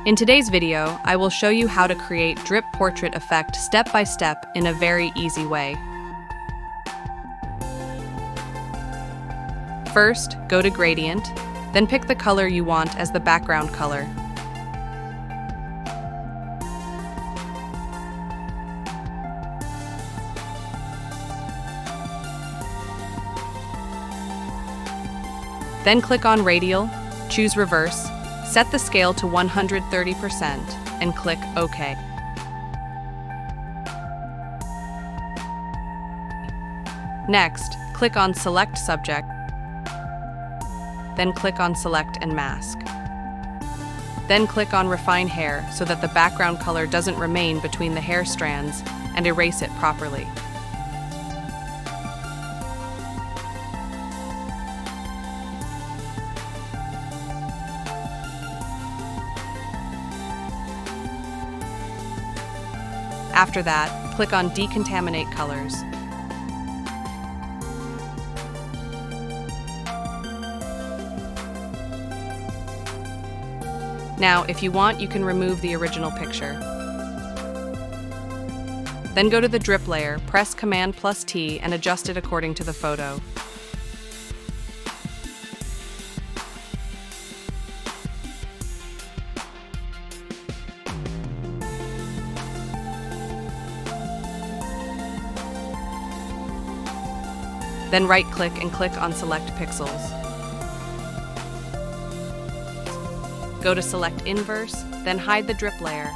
In today's video, I will show you how to create drip portrait effect step by step in a very easy way. First, go to Gradient, then pick the color you want as the background color. Then click on Radial, choose Reverse, set the scale to 130%, and click OK. Next, click on Select Subject, then click on Select and Mask. Then click on Refine Hair so that the background color doesn't remain between the hair strands, and erase it properly. After that, click on Decontaminate Colors. Now, if you want, you can remove the original picture. Then go to the drip layer, press Command+T and adjust it according to the photo. Then right-click and click on Select Pixels. Go to Select Inverse, then hide the drip layer.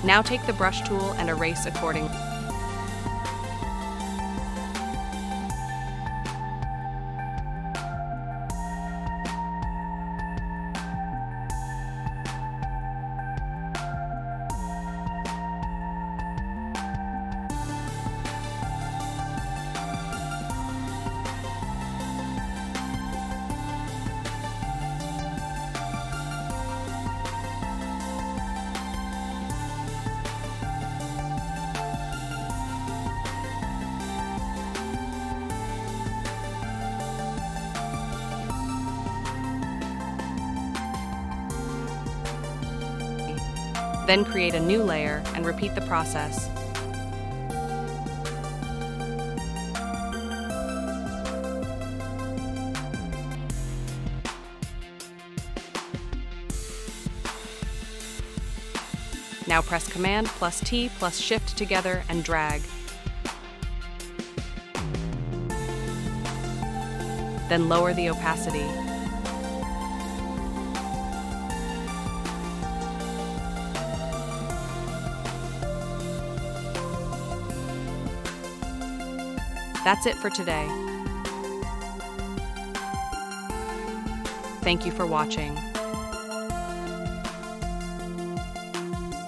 Now take the brush tool and erase accordingly. Then create a new layer and repeat the process. Now press Command+T+Shift together and drag. Then lower the opacity. That's it for today. Thank you for watching.